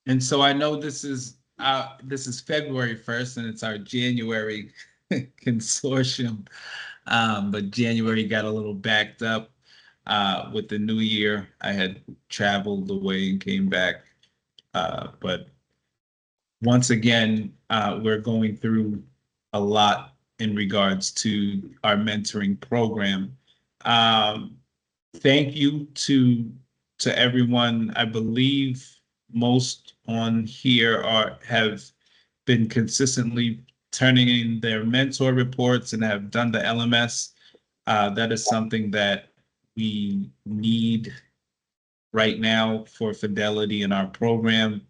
And so I know this is February 1st and it's our January consortium. But January got a little backed up with the new year. I had traveled away and came back. But once again, we're going through a lot in regards to our mentoring program. Um, Thank you to everyone. I believe most on here have been consistently turning in their mentor reports and have done the LMS. That is something that we need right now for fidelity in our program.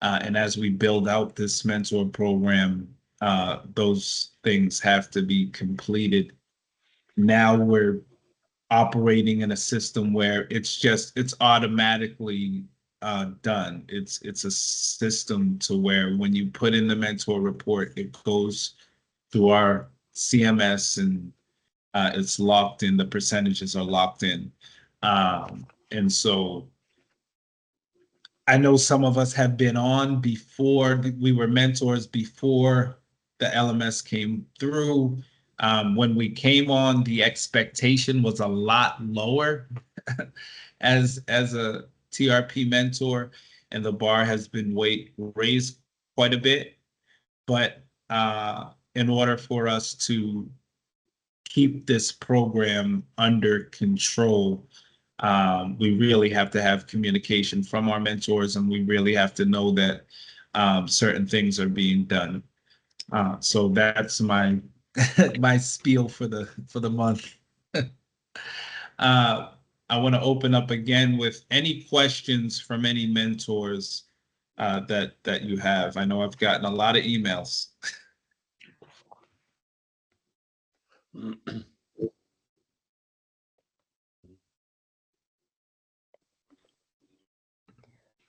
And as we build out this mentor program, those things have to be completed. Now we're operating in a system where it's automatically done. It's a system to where when you put in the mentor report, it goes through our CMS and it's locked in. The percentages are locked in, and so I know some of us have been on before. We were mentors before the LMS came through. When we came on, the expectation was a lot lower as a TRP mentor, and the bar has been raised quite a bit. But in order for us to keep this program under control, we really have to have communication from our mentors, and we really have to know that certain things are being done. So that's my my spiel for the month. I want to open up again with any questions from any mentors that you have. I know I've gotten a lot of emails.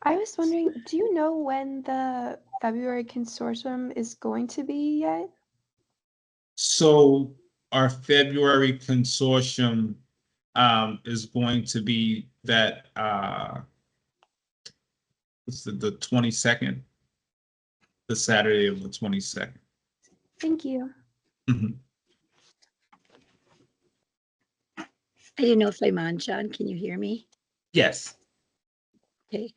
I was wondering, do you know when the February consortium is going to be yet? So our February consortium is going to be that it's the 22nd, the Saturday of the 22nd. Thank you. Mhm. I didn't know if I'm on, John. Can you hear me? Yes. Okay.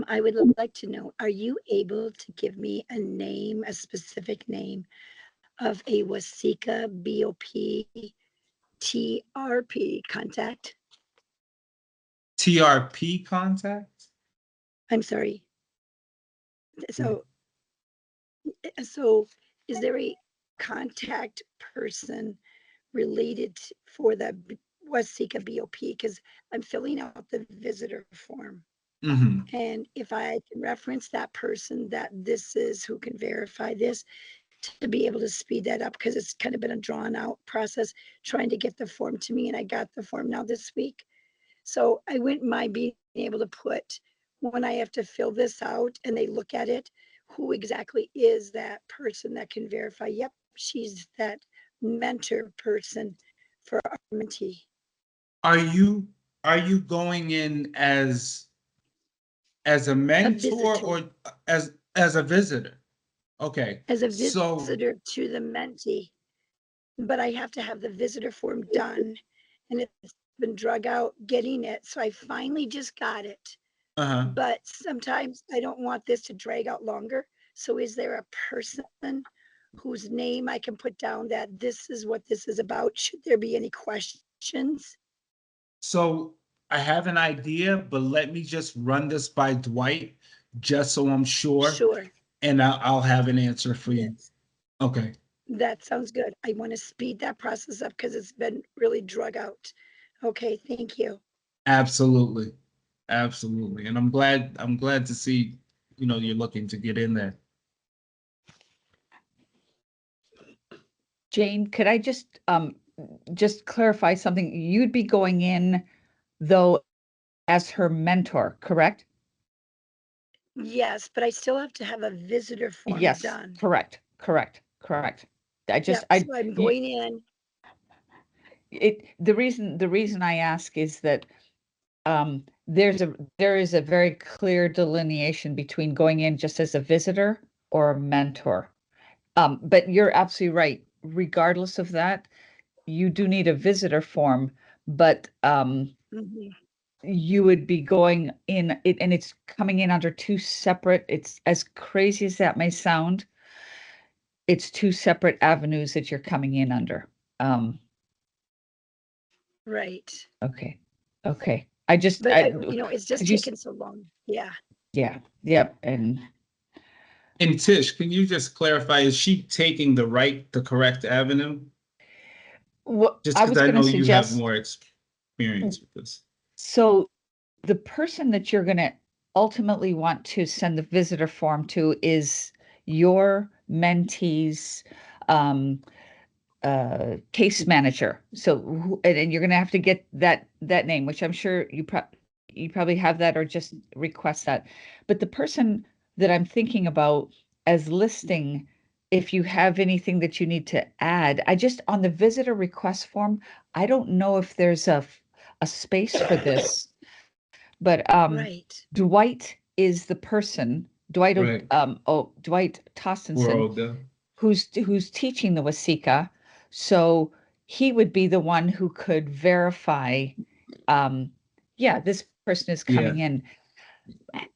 I would like to know, are you able to give me a name, a specific name of a Wasika BOP TRP contact? TRP contact? I'm sorry. So is there a contact person related for the Wasika BOP? Because I'm filling out the visitor form. Mm-hmm. And if I can reference that person, that this is who can verify this, to be able to speed that up, because it's kind of been a drawn out process trying to get the form to me. And I got the form now this week. So I wouldn't mind being able to put, when I have to fill this out and they look at it, who exactly is that person that can verify, yep, she's that mentor person for our mentee. Are you going in as a mentor or as a visitor? Okay. As a So visitor to the mentee, but I have to have the visitor form done, and it's been drug out getting it. So I finally just got it. But sometimes I don't want this to drag out longer. So is there a person whose name I can put down that this is what this is about? Should there be any questions? So I have an idea, but let me just run this by Dwight, just so I'm sure, Sure. and I'll have an answer for you. Yes. Okay. That sounds good. I want to speed that process up because it's been really drug out. Okay, thank you. Absolutely. Absolutely. And I'm glad to see, you're looking to get in there. Jane, could I just clarify something? You'd be going in, though, as her mentor, correct? Yes, but I still have to have a visitor form Yes, done. correct. So I'm going in. The reason I ask is that there is a very clear delineation between going in just as a visitor or a mentor. But you're absolutely right. Regardless of that, you do need a visitor form, but Mhm. you would be going in it, and it's coming in under two separate, it's as crazy as that may sound, it's two separate avenues that you're coming in under. Right. Okay. Okay. I just, But I, it's just could you, taken so long. Yeah. yeah, yep. And And Tish, can you just clarify, is she taking the correct avenue? what Just I because was I going to know you have suggest, more experience with this. so the person that you're going to ultimately want to send the visitor form to is your mentee's um, case manager. So, and you're going to have to get that name, which I'm sure you probably have that or just request that. But the person that I'm thinking about as listing, if you have anything that you need to add, I just on the visitor request form, I don't know if there's a space for this, but Right. Dwight is the person, Right. Dwight Tostenson, World, who's teaching the Wasika. So he would be the one who could verify, yeah, this person is yeah. coming in.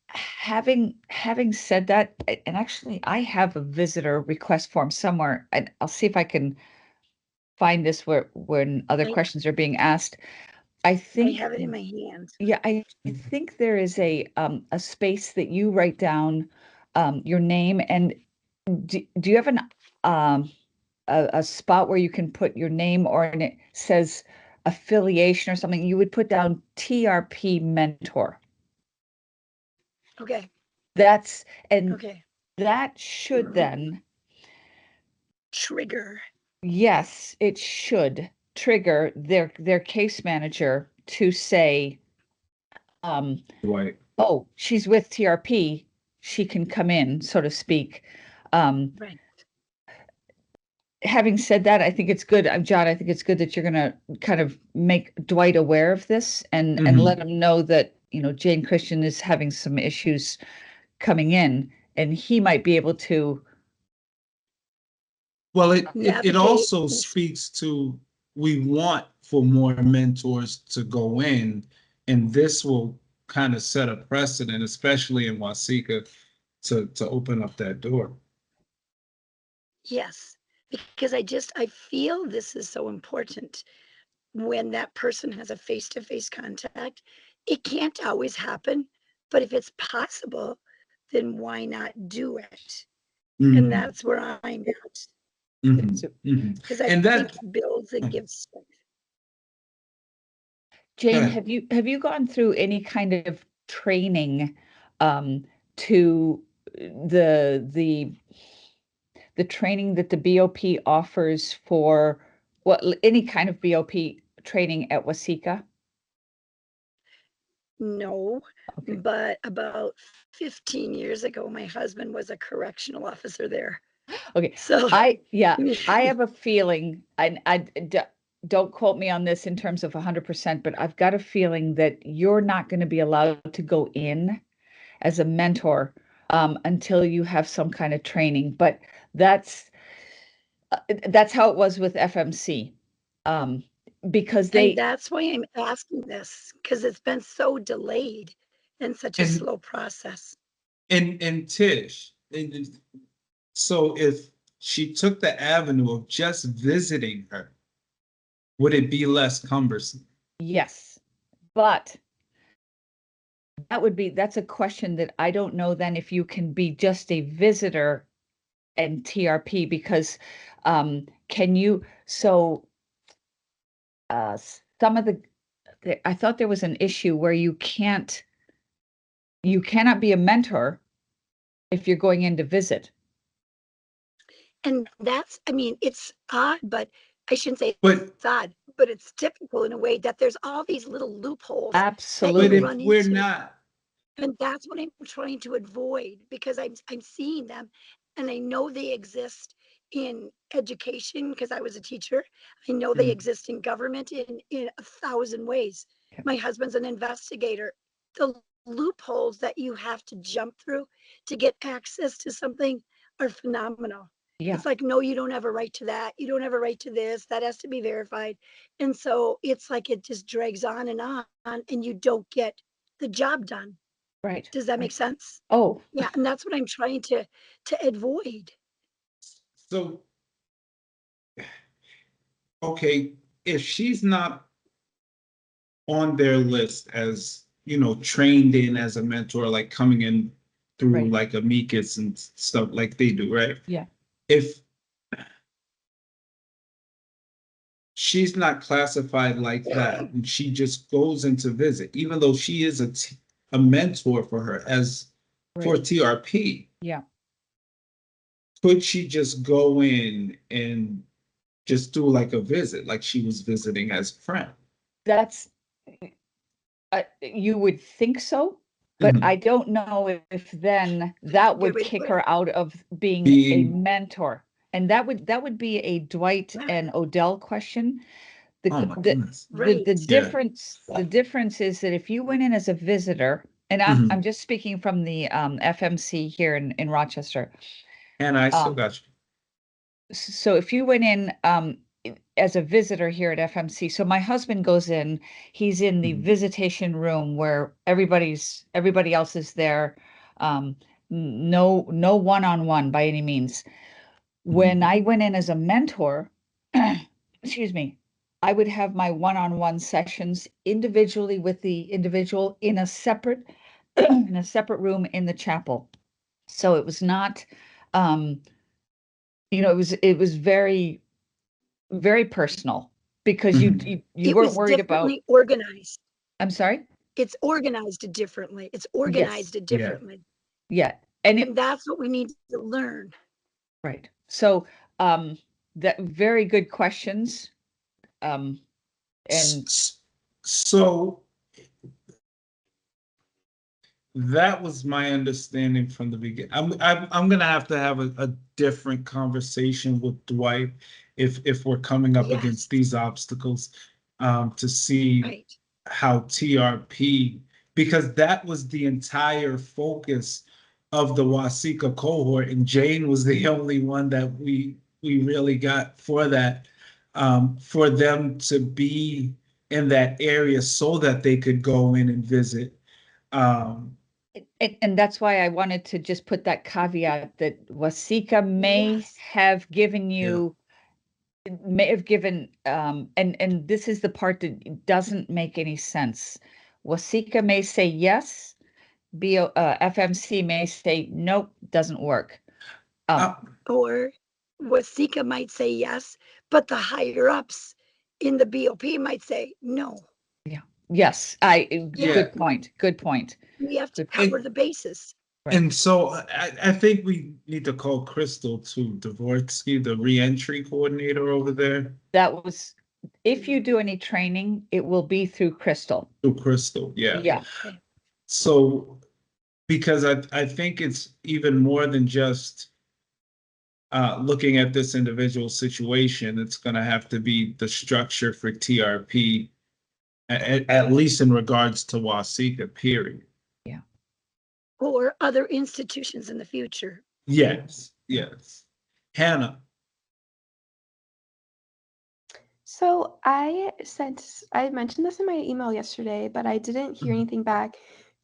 Having said that, and actually I have a visitor request form somewhere, and I'll see if I can find this where when other I, questions are being asked. I I think, have it in my hand. yeah, I think there is a space that you write down your name, and do you have an um a spot where you can put your name, or and it says affiliation or something, you would put down TRP mentor. Okay. That's, and Okay. that should then, Trigger. yes, it should trigger their case manager to say, um, Dwight. oh, she's with TRP, she can come in, so to speak. Um, Right. Having said that, I think it's good, John, I think it's good that you're going to kind of make Dwight aware of this and let him know that, Jane Christian is having some issues coming in, and he might be able to, Well, it Navigate. also speaks to, we want for more mentors to go in, and this will kind of set a precedent, especially in Wasika, to open up that door. Yes. Because I feel this is so important when that person has a face-to-face contact. It can't always happen, but if it's possible, then why not do it? And Mhm, that's where I'm at. mhm, mhm. Because I And think that, it builds and gives strength. Jane, uh, have you gone through any kind of training to the the training that the BOP offers for any kind of BOP training at Wasika? No, Okay. but about 15 years ago, my husband was a correctional officer there. Okay. So, I have a feeling, and don't quote me on this in terms of 100%, but I've got a feeling that you're not going to be allowed to go in as a mentor until you have some kind of training. But that's that's how it was with FMC, um, because and they, that's why I'm asking this, because it's been so delayed and such a and slow process. and Tish, so if she took the avenue of just visiting her, would it be less cumbersome? yes, but that's a question that I don't know then if you can be just a visitor and TRP, because can you, so some of I thought there was an issue where you cannot be a mentor if you're going in to visit. And it's odd, but I shouldn't say But it's odd, but it's typical in a way that there's all these little loopholes that but you Absolutely. if run we're into. not, And that's what I'm trying to avoid, because I'm seeing them, and I know they exist in education because I was a teacher. I know they mm, exist in government in 1,000 ways. My husband's an investigator. The loopholes that you have to jump through to get access to something are phenomenal. Yeah, It's like, no, you don't have a right to that. You don't have a right to this. That has to be verified. And so it's like it just drags on, and you don't get the job done. right. Does that make Right. sense? Oh, Yeah, and that's what I'm trying to avoid. So, okay, if she's not on their list as, trained in as a mentor, like coming in through Right. like amicus and stuff like they do, right? yeah, If she's not classified like that and she just goes in to visit, even though she is a mentor for her for right. TRP, Yeah. could she just go in and just do like a visit, like she was visiting as a friend? That's, you would think so, but Mhm. I don't know if then that Good would way to kick put it. her out of being a Being, mentor. And that would be a Dwight and Odell question. The, oh my the, goodness. Right. Yeah. the difference is that if you went in as a visitor, and I'm Mhm. just speaking from the FMC here in Rochester. And I still Um, got you. so if you went in as a visitor here at FMC, so my husband goes in, he's in the Mhm. visitation room where everybody else is there. No one-on-one by any means. When Mhm. I went in as a mentor, excuse me, I would have my one-on-one sessions individually with the individual in a separate in a separate room in the chapel. So it was not, um, it was very, very personal because you Mhm. you, you It weren't was worried about. differently organized. I'm sorry. It's organized differently. It's Yes. organized Yeah. differently. Yeah. And And that's what we need to learn. right. So that very good questions. Um, S- and s- So that was my understanding from the beginning. I'm gonna have to have a different conversation with Dwight if we're coming up Yes, against these obstacles, to see right. how TRP, because that was the entire focus of the Wasika cohort, and Jane was the only one that we really got for that, for them to be in that area so that they could go in and visit. Um, and that's why I wanted to just put that caveat that Wasika Yes. yeah. may have given and this is the part that doesn't make any sense. Wasika may say yes, FMC may say nope, doesn't work. Um, Uh, Or Wasika might say yes, but the higher ups in the BOP might say no. yeah, yes, I Yeah, yeah. good point, good point. we have to Good point. cover the bases. Right. And so I think we need to call Crystal to Dvorsky, the reentry coordinator over there, That was, if you do any training, it will be through Crystal. to Crystal. Yeah. Yeah, Okay. So because I think it's even more than just looking at this individual situation, it's going to have to be the structure for TRP, at least in regards to Wasika, period. yeah. Or other institutions in the future. Yes, yes. Hannah. So I mentioned this in my email yesterday, but I didn't hear anything back.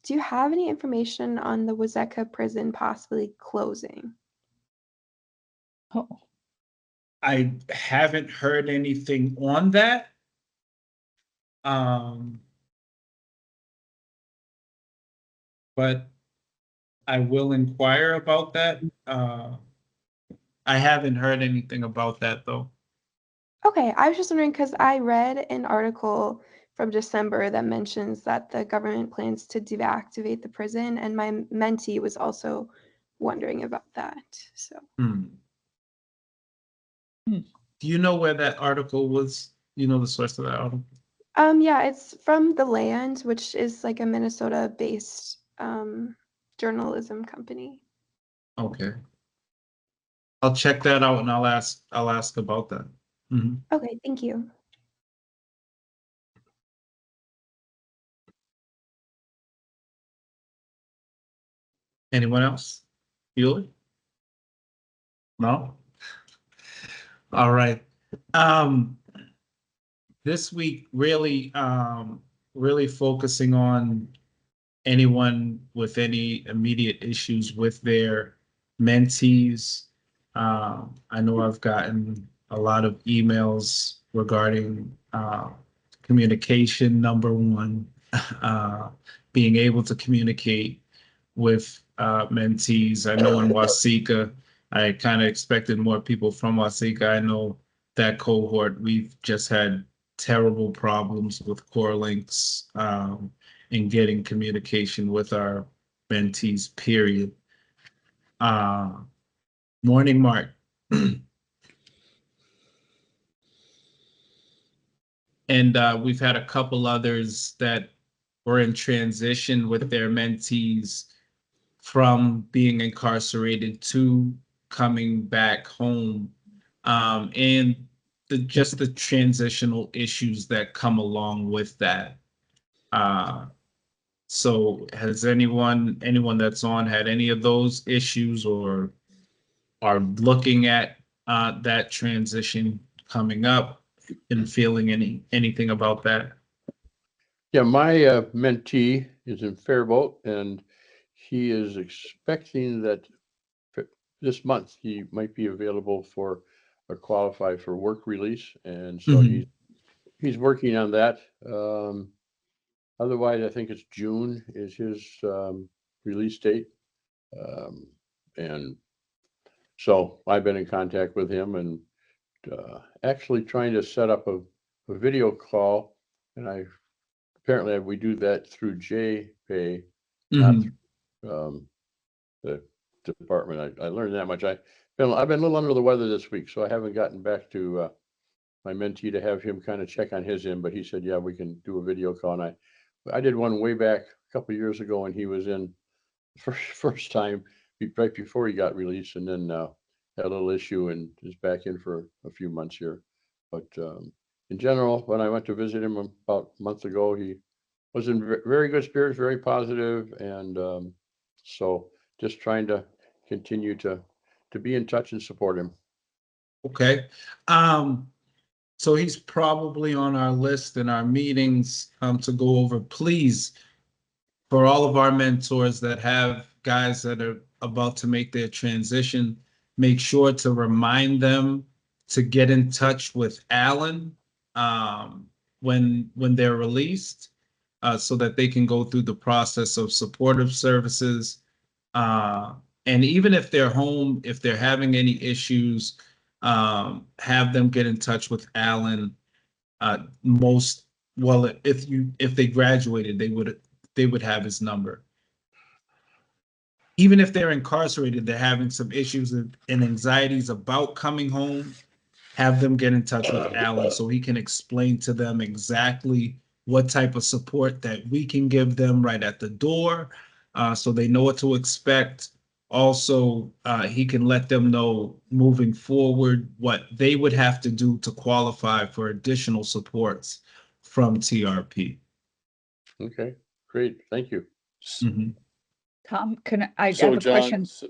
Do you have any information on the Wazeka prison possibly closing? Oh, I haven't heard anything on that. Um, but I will inquire about that. I haven't heard anything about that though. Okay, I was just wondering because I read an article from December that mentions that the government plans to deactivate the prison, and my mentee was also wondering about that. So, Hmm. hmm. Do you know where that article was? You know the source of that article? yeah, it's from The Land, which is like a Minnesota-based journalism company. Okay. I'll check that out and I'll ask about that. Mhm. Okay, thank you. Anyone else? Bueller? No? All right. This week really focusing on anyone with any immediate issues with their mentees. I know I've gotten a lot of emails regarding communication, number one, being able to communicate with mentees. I know in Wasika, I kind of expected more people from Wasika. I know that cohort, we've just had terrible problems with core links in getting communication with our mentees, period. Morning, Mark. And we've had a couple others that were in transition with their mentees from being incarcerated to coming back home, and just the transitional issues that come along with that. So has anyone that's on had any of those issues or are looking at that transition coming up and feeling anything about that? Yeah, my mentee is in Faribault, and he is expecting that this month he might be available for or qualify for work release, and so he's working on that. Otherwise, I think it's June is his release date, and so I've been in contact with him and actually trying to set up a video call, and apparently we do that through JPay, not through the department. I learned that much. I've been a little under the weather this week, so I haven't gotten back to my mentee to have him kind of check on his end, but he said, yeah, we can do a video call. And I did one way back a couple of years ago, and he was in first time right before he got released, and then had a little issue and is back in for a few months here. But in general, when I went to visit him about a month ago, he was in very good spirits, very positive, and so just trying to continue to be in touch and support him. Okay. So he's probably on our list in our meetings to go over. Please, for all of our mentors that have guys that are about to make their transition, make sure to remind them to get in touch with Alan when they're released, so that they can go through the process of supportive services. And even if they're home, if they're having any issues, have them get in touch with Alan. If they graduated, they would have his number. Even if they're incarcerated, they're having some issues and anxieties about coming home, have them get in touch with Alan so he can explain to them exactly what type of support that we can give them right at the door, so they know what to expect. Also, he can let them know moving forward what they would have to do to qualify for additional supports from TRP. Okay, great. Thank you. Mhm. Tom, I So have a question? John,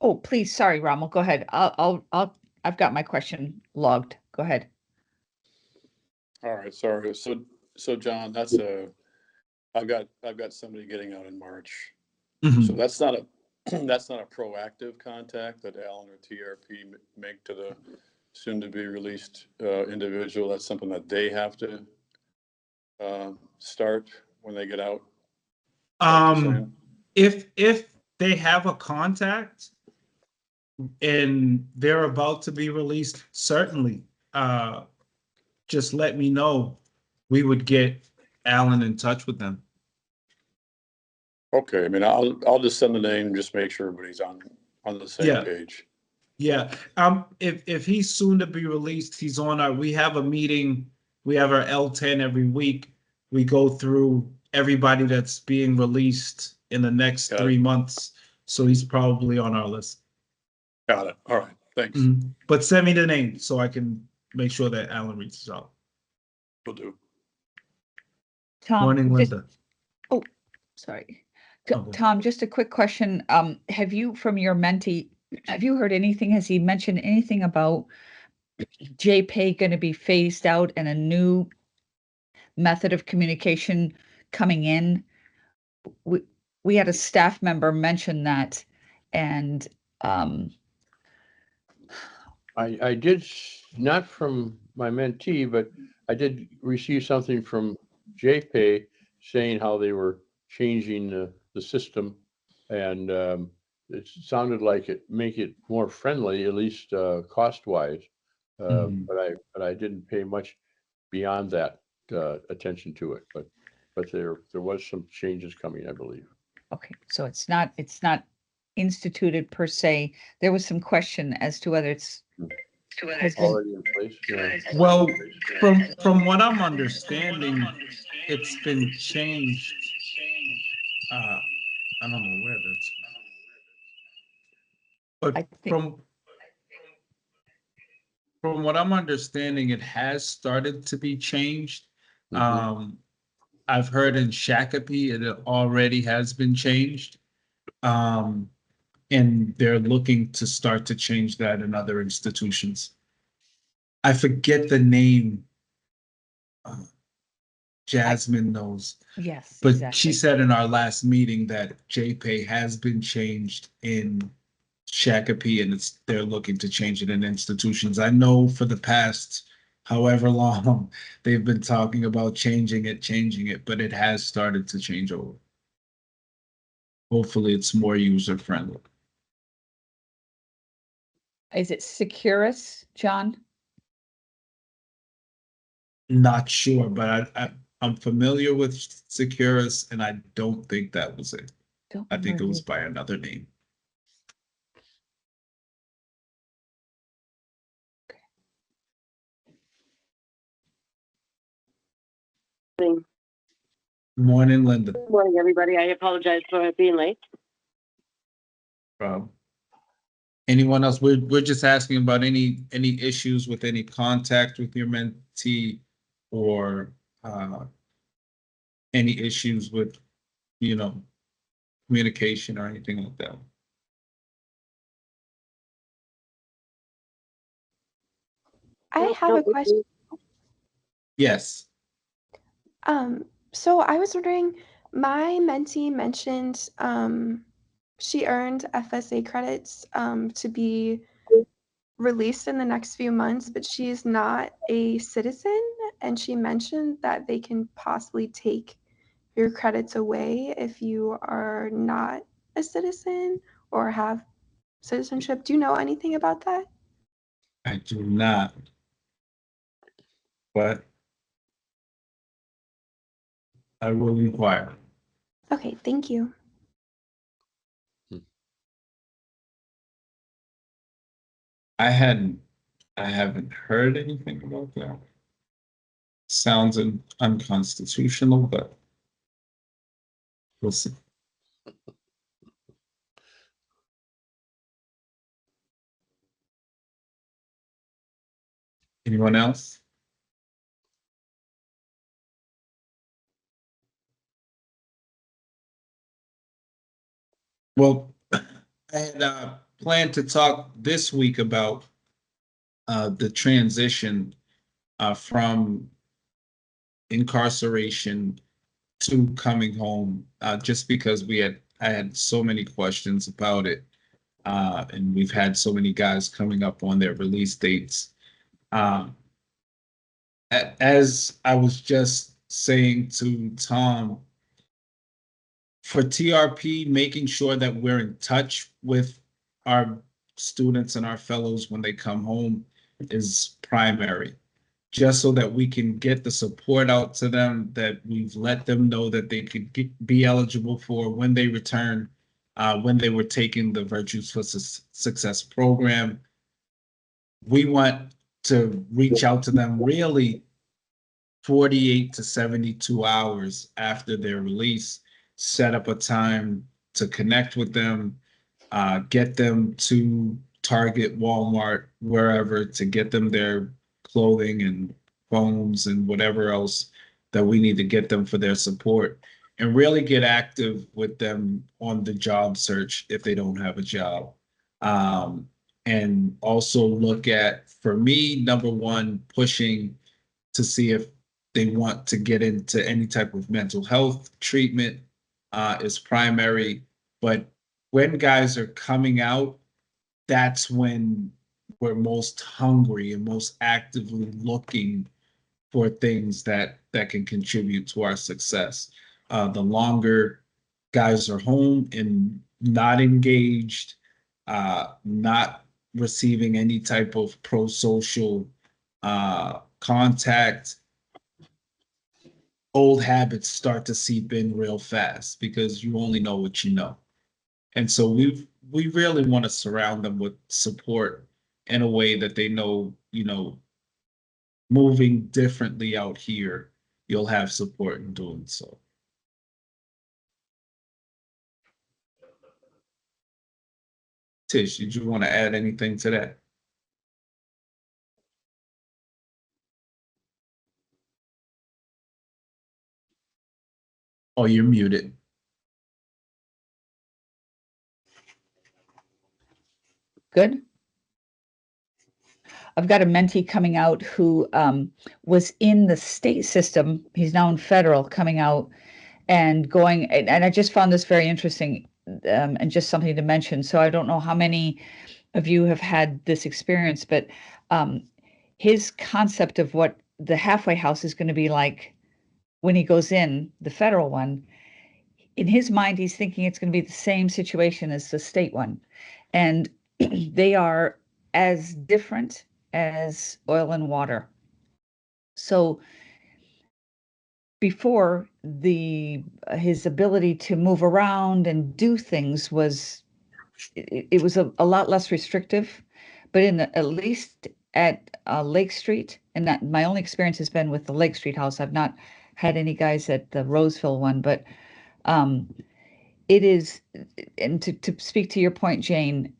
Oh, please, sorry, Rommel, go ahead. I've got my question logged. Go ahead. all right, sorry. So John, I've got somebody getting out in March. So Mhm. that's not a that's not a proactive contact that Alan or TRP make to the soon to be released individual. That's something that they have to start when they get out. Is that what you're saying? If they have a contact and they're about to be released, certainly, just let me know. We would get Alan in touch with them. Okay, I mean, I'll just send the name, just make sure everybody's on the same Yeah. page. Yeah. If he's soon to be released, he's on we have a meeting. We have our L10 every week. We go through everybody that's being released in the next Got it. 3 months. So he's probably on our list. Got it. All right, thanks. But send me the name so I can make sure that Alan reaches out. Will do. Tom. Morning, Linda. Oh, sorry. Okay. Tom, just a quick question. Have you, from your mentee, have you heard anything? Has he mentioned anything about JPay going to be phased out and a new method of communication coming in? We had a staff member mention that, and I did, not from my mentee, but I did receive something from JPay saying how they were changing the system. And it sounded like it make it more friendly, at least cost wise. Mhm. But I didn't pay much beyond that attention to it. But there was some changes coming, I believe. okay, so it's not instituted per se. There was some question as to whether it's has been. Already in place. Yeah. Well, from what I'm understanding, it's been changed. I don't know where that's. I But think from what I'm understanding, it has started to be changed. Mhm. I've heard in Shakopee it already has been changed. And they're looking to start to change that in other institutions. I forget the name. Jasmine knows, yes, but exactly. she said in our last meeting that JPay has been changed in Shakopee and they're looking to change it in institutions. I know for the past however long they've been talking about changing it, but it has started to change over. Hopefully it's more user friendly. Is it Securus, John? Not sure, but I'm familiar with Securus and I don't think that was it. Don't I think it remember was either. by another name. Morning, Linda. Good morning, everybody. I apologize for being late. Anyone else? We're just asking about any issues with any contact with your mentee or any issues with, communication or anything like that. I have a question. Yes. So I was wondering, my mentee mentioned she earned FSA credits to be released in the next few months, but she is not a citizen, and she mentioned that they can possibly take your credits away if you are not a citizen or have citizenship. Do you know anything about that? I do not. But I will inquire. Okay, thank you. I haven't heard anything about that. Sounds unconstitutional, but we'll see. Anyone else? Well, I had planned to talk this week about the transition from incarceration to coming home, just because I had so many questions about it, and we've had so many guys coming up on their release dates. As I was just saying to Tom, for TRP, making sure that we're in touch with our students and our fellows when they come home is primary, just so that we can get the support out to them that we've let them know that they could be eligible for when they return, when they were taking the Virtues for Success program. We want to reach out to them really 48 to 72 hours after their release, set up a time to connect with them, get them to Target, Walmart, wherever, to get them their clothing and phones and whatever else that we need to get them for their support. and really get active with them on the job search if they don't have a job. And also look at, for me, number one, pushing to see if they want to get into any type of mental health treatment is primary. But when guys are coming out, that's when we're most hungry and most actively looking for things that can contribute to our success. The longer guys are home and not engaged, not receiving any type of pro-social contact, old habits start to seep in real fast because you only know what you know. And so we really want to surround them with support in a way that they know, moving differently out here, you'll have support in doing so. Tish, did you want to add anything to that? Oh, you're muted. Good. I've got a mentee coming out who was in the state system. He's now in federal, coming out and going. And I just found this very interesting and just something to mention. So I don't know how many of you have had this experience, but his concept of what the halfway house is going to be like when he goes in, the federal one, in his mind, he's thinking it's going to be the same situation as the state one. And they are as different as oil and water. So before, his ability to move around and do things was, it was a lot less restrictive, but at least at Lake Street, and that my only experience has been with the Lake Street house. I've not had any guys at the Roseville one, but it is, and to speak to your point, Jane,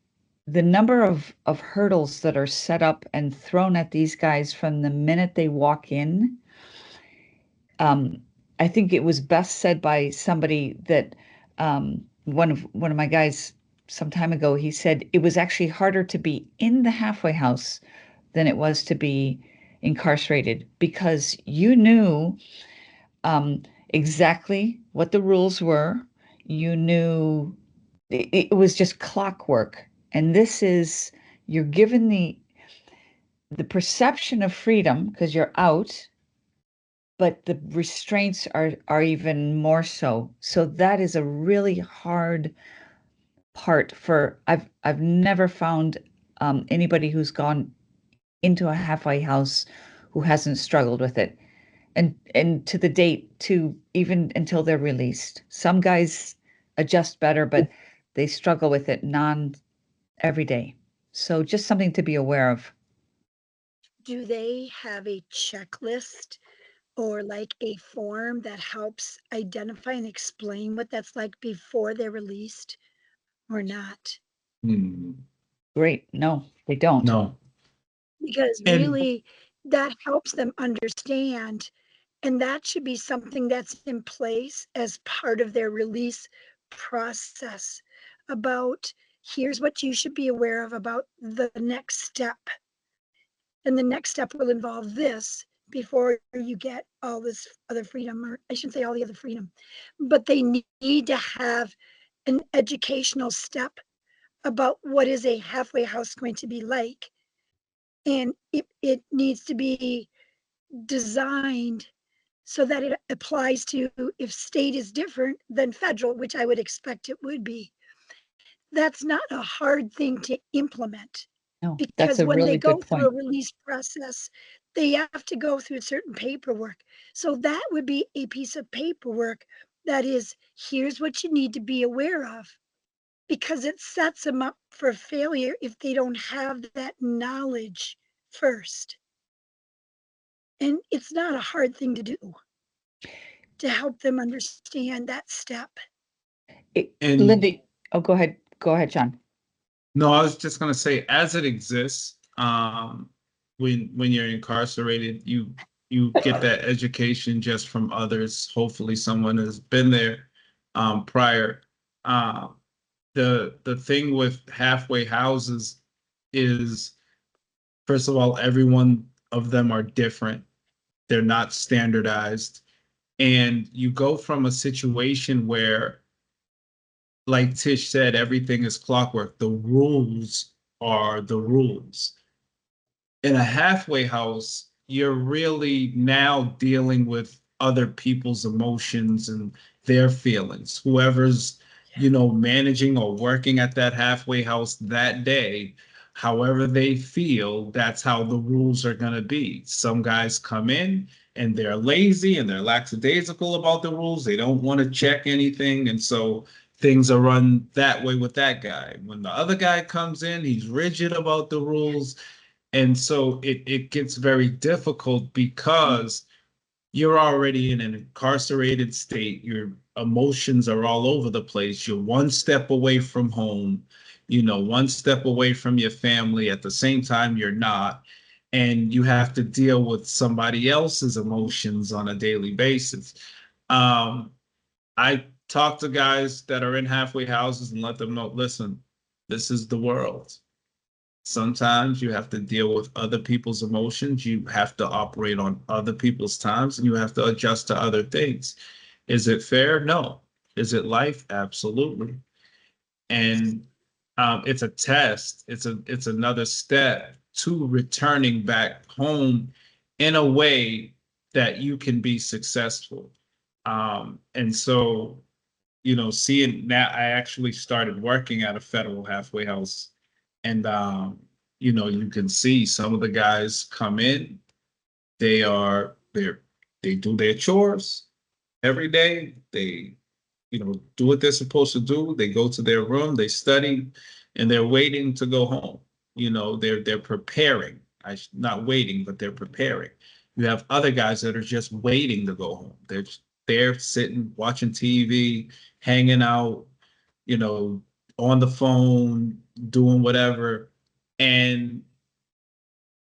the number of hurdles that are set up and thrown at these guys from the minute they walk in. I think it was best said by somebody that one of my guys some time ago, he said it was actually harder to be in the halfway house than it was to be incarcerated, because you knew exactly what the rules were. You knew it was just clockwork. And this is, you're given the perception of freedom because you're out, but the restraints are even more so. So that is a really hard part for, I've never found anybody who's gone into a halfway house who hasn't struggled with it. And to the date, to even until they're released. Some guys adjust better, but they struggle with it every day. So just something to be aware of. Do they have a checklist or like a form that helps identify and explain what that's like before they're released or not? Great. No, they don't. No. Because really that helps them understand, and that should be something that's in place as part of their release process about here's what you should be aware of about the next step. And the next step will involve this before you get all this other freedom, or I shouldn't say all the other freedom, but they need to have an educational step about what is a halfway house going to be like. And it needs to be designed so that it applies to, if state is different than federal, which I would expect it would be. That's not a hard thing to implement. No, that's Because a when they really go good through a point. release process, they have to go through certain paperwork. So that would be a piece of paperwork that is, here's what you need to be aware of, because it sets them up for failure if they don't have that knowledge first. And it's not a hard thing to do to help them understand that step. And Lindy, oh, go ahead, John. no, I was just gonna say, as it exists, when you're incarcerated, you you get that education just from others. Hopefully someone has been there prior. The thing with halfway houses is, first of all, every one of them are different. They're not standardized. And you go from a situation where, like Tish said, everything is clockwork. The rules are the rules. In a halfway house, you're really now dealing with other people's emotions and their feelings. Whoever's, managing or working at that halfway house that day, however they feel, that's how the rules are going to be. Some guys come in and they're lazy and they're lackadaisical about the rules. They don't want to check anything. And so things are run that way with that guy. When the other guy comes in, he's rigid about the rules, and so it gets very difficult because you're already in an incarcerated state. Your emotions are all over the place. You're one step away from home, one step away from your family. At the same time, you're not. And you have to deal with somebody else's emotions on a daily basis. I talk to guys that are in halfway houses and let them know, listen, this is the world. Sometimes you have to deal with other people's emotions. You have to operate on other people's times and you have to adjust to other things. Is it fair? No. Is it life? Absolutely. And it's a test. It's another step to returning back home in a way that you can be successful. And so, seeing that, I actually started working at a federal halfway house, and you can see some of the guys come in, they do their chores every day. They, do what they're supposed to do. They go to their room, they study, and they're waiting to go home. They're preparing. Not waiting, but they're preparing. You have other guys that are just waiting to go home. They're sitting, watching TV, hanging out, you know, on the phone, doing whatever. And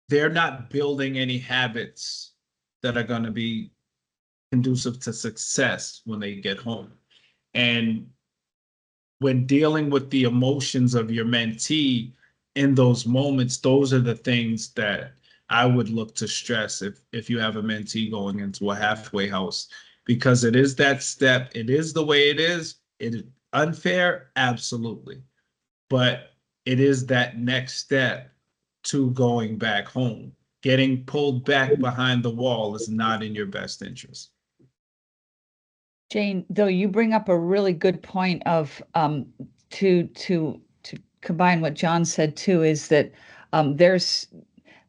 they're not building any habits that are going to be conducive to success when they get home. And when dealing with the emotions of your mentee in those moments, those are the things that I would look to stress if you have a mentee going into a halfway house, because it is that step. It is the way it is. It is unfair, absolutely. But it is that next step to going back home. Getting pulled back behind the wall is not in your best interest. Jane, though you bring up a really good point of to combine what John said too, is that there's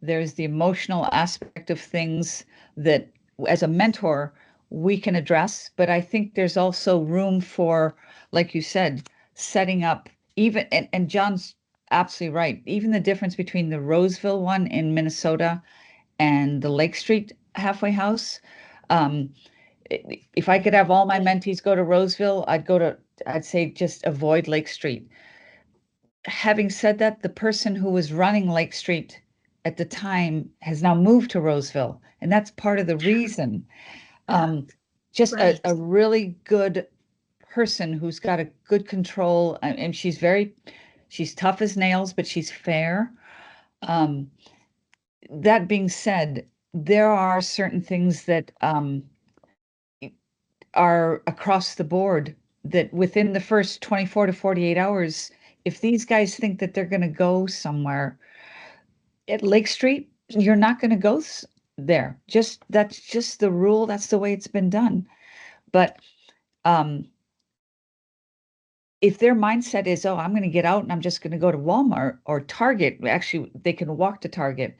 the emotional aspect of things that as a mentor we can address, but I think there's also room for, like you said, setting up even, and John's absolutely right, even the difference between the Roseville one in Minnesota and the Lake Street halfway house. If I could have all my mentees go to Roseville, I'd say just avoid Lake Street. Having said that, the person who was running Lake Street at the time has now moved to Roseville, and that's part of the reason. Just Right. a really good person who's got a good control, and she's tough as nails, but she's fair. That being said, there are certain things that are across the board that within the first 24 to 48 hours, if these guys think that they're going to go somewhere at Lake Street, you're not going to go there. That's just the rule. That's the way it's been done. But if their mindset is, oh, I'm going to get out and I'm just going to go to Walmart or Target, actually, they can walk to Target.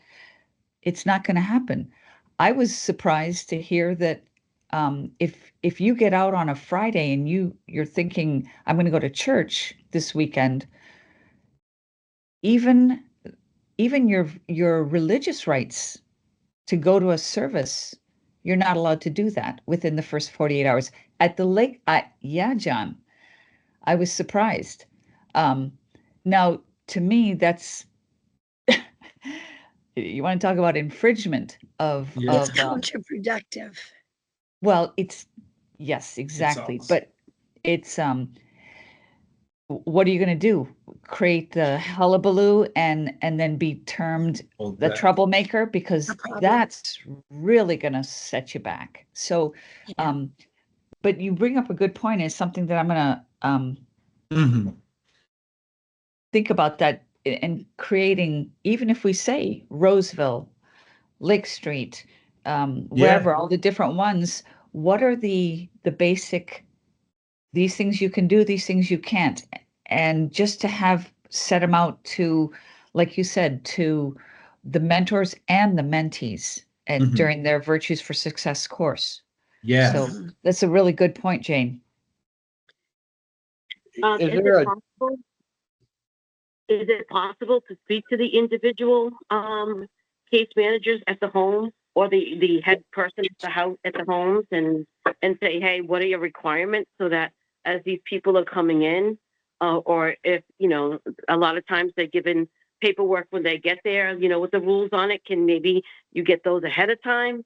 It's not going to happen. I was surprised to hear that if you get out on a Friday and you're thinking, I'm going to go to church this weekend, even your religious rights to go to a service, you're not allowed to do that within the first 48 hours. At the lake, yeah, John, I was surprised. Now, to me, that's you want to talk about infringement of, Yeah. It's of, counterproductive. well, yes, exactly. awesome. But it's, what are you going to do? Create the hullabaloo and then be termed Well, the that- troublemaker, because A problem. that's really going to set you back. So, Yeah. but you bring up a good point. Is something that I'm going to Mhm. think about that and creating, even if we say Roseville, Lake Street, wherever, all the different ones, what are the basic, these things you can do, these things you can't, and just to have set them out to, like you said, to the mentors and the mentees and Mhm. during their Virtues for Success course. Yeah. So Mhm. that's a really good point, Jane. Is Is there it a, possible? Is it possible to speak to the individual case managers at the home or the head person at the house at the homes and say, hey, what are your requirements so that as these people are coming in, or if a lot of times they're given paperwork when they get there, with the rules on it, can maybe you get those ahead of time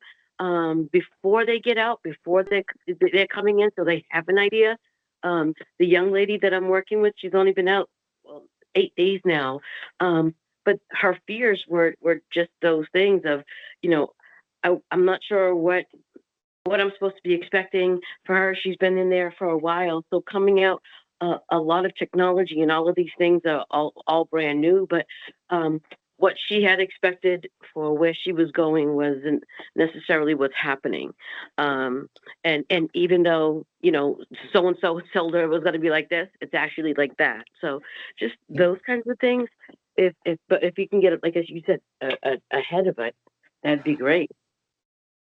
before they get out, before they're coming in, so they have an idea. The young lady that I'm working with, she's only been out, well, 8 days now. But her fears were just those things of, I'm not sure what I'm supposed to be expecting for her. She's been in there for a while, so coming out, a lot of technology and all of these things are all brand new. But what she had expected for where she was going wasn't necessarily what's happening. And even though so and so told her it was going to be like this, it's actually like that. So just those kinds of things. But if you can get it, like as you said, ahead of it, that'd be great.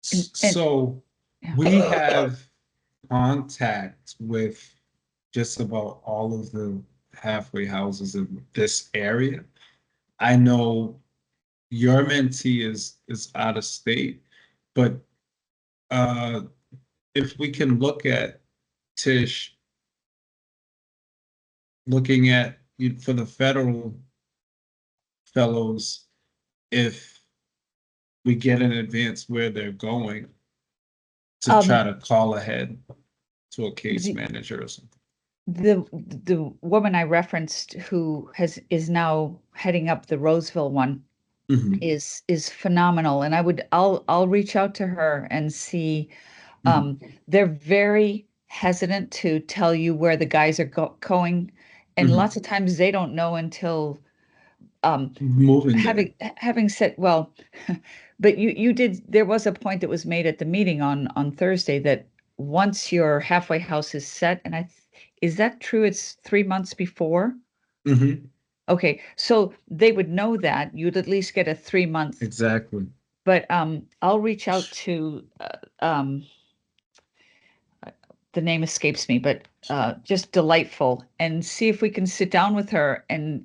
So Yeah. we have contact with just about all of the halfway houses in this area. I know your mentee is out of state, but if we can look at Tish, looking at for the federal fellows, if we get in advance where they're going to try to call ahead to a case the- manager or something. the woman I referenced who is now heading up the Roseville one Mhm. is phenomenal, and I'll reach out to her and see. They're very hesitant to tell you where the guys are going, and Mhm. lots of times they don't know until Moving there. having said, well, but you did, there was a point that was made at the meeting on Thursday that once your halfway house is set, and is that true? It's 3 months before? Mhm. Okay, so they would know that you'd at least get a 3 month, Exactly. but I'll reach out to the name escapes me, but just delightful, and see if we can sit down with her and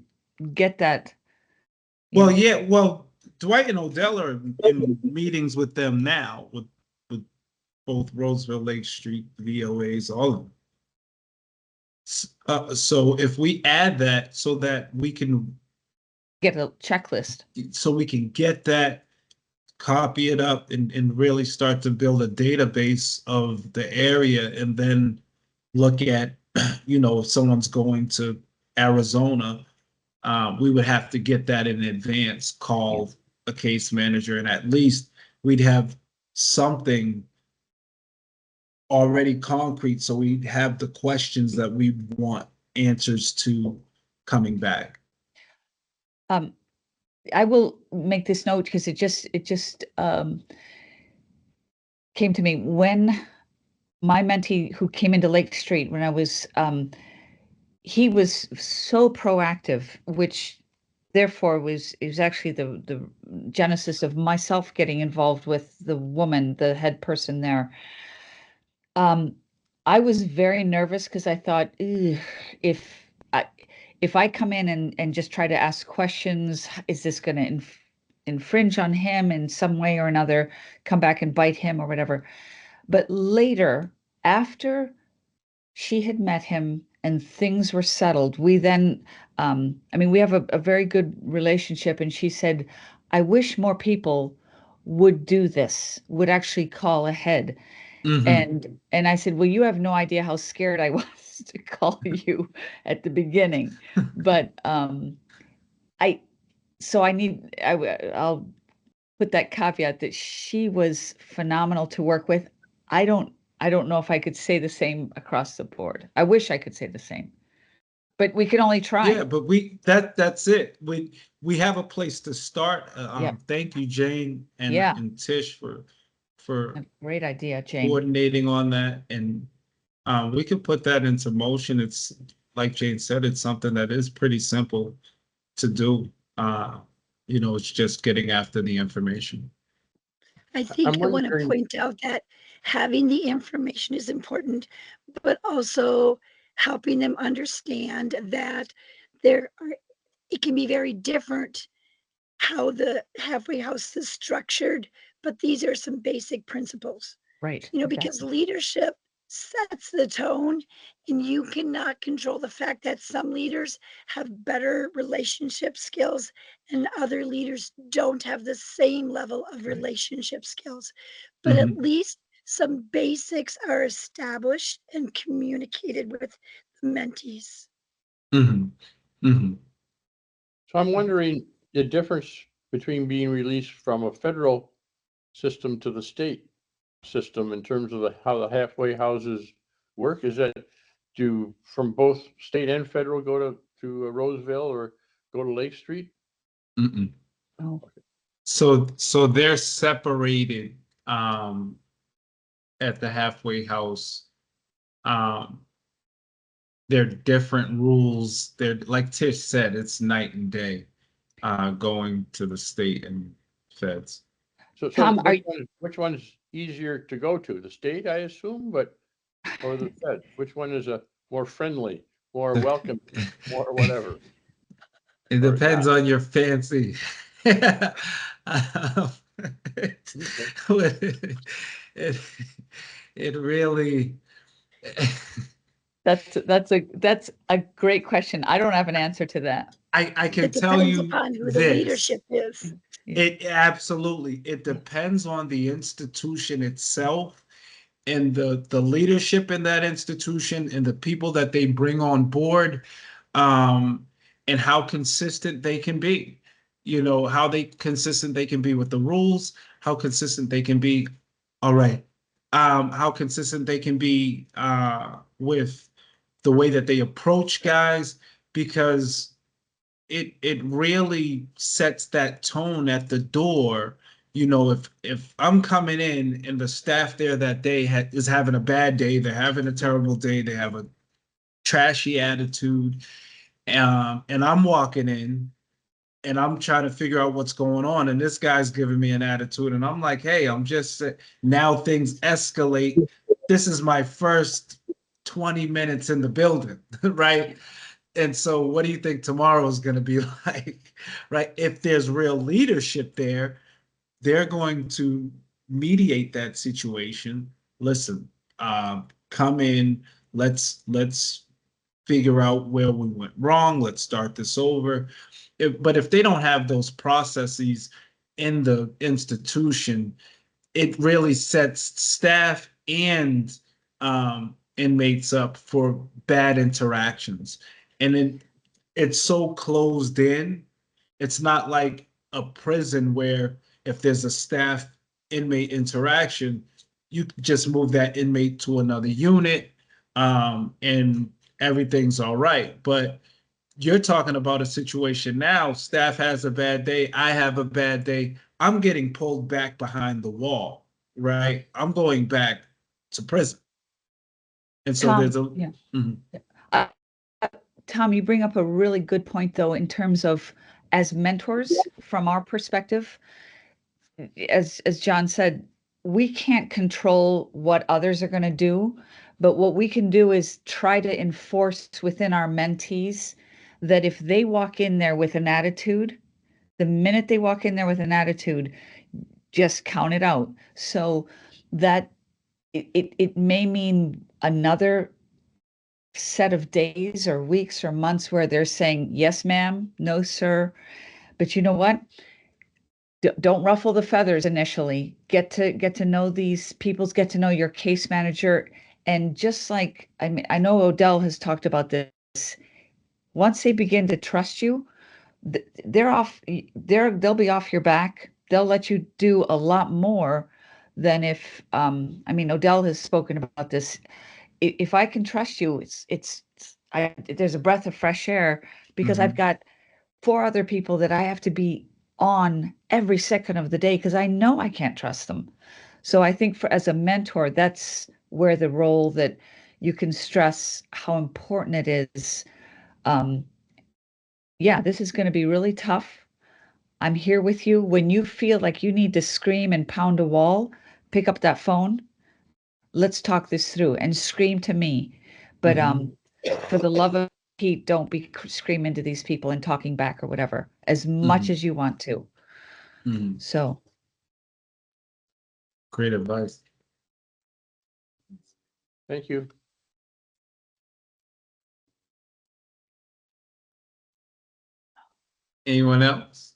get that. Well, yeah, well, Dwight and Odell are in meetings with them now, with both Roseville, Lake Street, VOAs, all of them. So if we add that so that we can Get a checklist. get that, copy it up and really start to build a database of the area and then look at, if someone's going to Arizona, we would have to get that in advance, call a case manager, and at least we'd have something already concrete. So we have the questions that we want answers to coming back. I will make this note because it just came to me when my mentee who came into Lake Street when I was he was so proactive, which therefore was actually the genesis of myself getting involved with the woman, the head person there. I was very nervous because I thought, "Ugh, if I if I come in and just try to ask questions, is this going to infringe on him in some way or another, come back and bite him or whatever?" But later, after she had met him and things were settled, we then, I mean, we have a very good relationship. And she said, I wish more people would do this, would actually call ahead. Mhm. And I said, well, you have no idea how scared I was to call you at the beginning. But I so I need I'll put that caveat that she was phenomenal to work with. I don't I don't know if I could say the same across the board. I wish I could say the same, but we can only try. Yeah, but that's it. We have a place to start. Yep. Thank you, Jane Yeah. and Tish for Great idea, Jane. coordinating on that, and we can put that into motion. It's like Jane said, it's something that is pretty simple to do. It's just getting after the information. I I'm think I want to wondering, point out that having the information is important, but also helping them understand that there are, it can be very different how the halfway house is structured, but these are some basic principles. Right. Because Exactly. leadership sets the tone, and you cannot control the fact that some leaders have better relationship skills and other leaders don't have the same level of relationship skills. But at Mhm. least some basics are established and communicated with the mentees. Mhm. Mhm. so I'm wondering the difference between being released from a federal system to the state system in terms of how the halfway houses work. Is that do from both state and federal go to Roseville or go to Lake Street? Mm-mm. Oh, So they're separated um at the halfway house. Um they're different rules. They're like Tish said, it's night and day going to the state and feds. So Tom, which one's easier to go to? The state, I assume, or the feds? Which one is a more friendly, more welcome, more whatever, It or depends not? on your fancy. Um, it, it, it really that's a great question. I don't have an answer to that. I can It tell depends you upon who the this. leadership is. Yeah. It absolutely, it depends on the institution itself and the leadership in that institution and the people that they bring on board, um, and how consistent they can be. How they consistent they can be with the rules, how consistent they can be. All right. How consistent they can be with the way that they approach guys, because it really sets that tone at the door. If I'm coming in and the staff there that day is having a bad day, they're having a terrible day, they have a trashy attitude, and I'm walking in and I'm trying to figure out what's going on, and this guy's giving me an attitude, and I'm like, hey, now things escalate. This is my first 20 minutes in the building, right? And so what do you think tomorrow is going to be like, right? If there's real leadership there, they're going to mediate that situation. Listen, come in, let's figure out where we went wrong. Let's start this over. But if they don't have those processes in the institution, it really sets staff and inmates up for bad interactions. And it's so closed in. It's not like a prison where if there's a staff inmate interaction, you just move that inmate to another unit, and everything's all right. But you're talking about a situation now, staff has a bad day, I have a bad day, I'm getting pulled back behind the wall, right? I'm going back to prison. And so Tom, there's a yeah. Mhm. Uh, Tom, you bring up a really good point, though, in terms of as mentors from our perspective. As John said, we can't control what others are going to do, but what we can do is try to enforce within our mentees that if they walk in there with an attitude, the minute they walk in there with an attitude, just count it out. So that it may mean another set of days or weeks or months where they're saying, yes, ma'am, no, sir. But you know what? don't ruffle the feathers initially. Get to know these peoples, get to know your case manager. And just like, I mean, I know Odell has talked about this. Once they begin to trust you, they'll be off your back. They'll let you do a lot more than if, I mean, Odell has spoken about this. If I can trust you, there's a breath of fresh air because I've got 4 other people that I have to be on every second of the day because I know I can't trust them. So I think as a mentor, that's where the role that you can stress how important it is. Yeah, this is going to be really tough. I'm here with you. When you feel like you need to scream and pound a wall, pick up that phone. Let's talk this through and scream to me. But for the love of Pete, don't be screaming to these people and talking back or whatever as much as you want to. So Great advice. Thank you. Anyone else?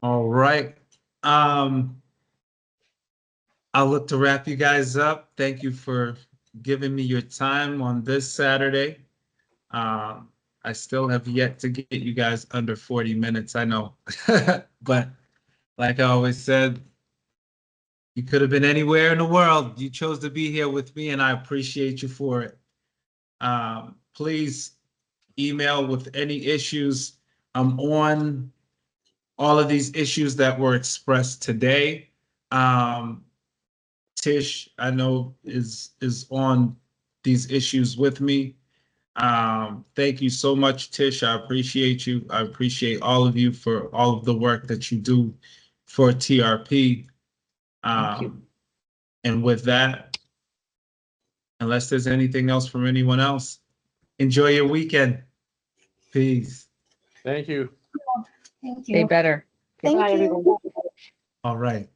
All right. I'll look to wrap you guys up. Thank you for giving me your time on this Saturday. I still have yet to get you guys under 40 minutes, I know. But like I always said, you could have been anywhere in the world. You chose to be here with me, and I appreciate you for it. Please email with any issues. I'm on all of these issues that were expressed today. Tish, I know, is on these issues with me. Thank you so much, Tish. I appreciate you. I appreciate all of you for all of the work that you do for TRP. thank you. And with that, unless there's anything else from anyone else, enjoy your weekend. Peace. Thank you. Thank Stay you. better. Thank Bye, you. everyone. All right.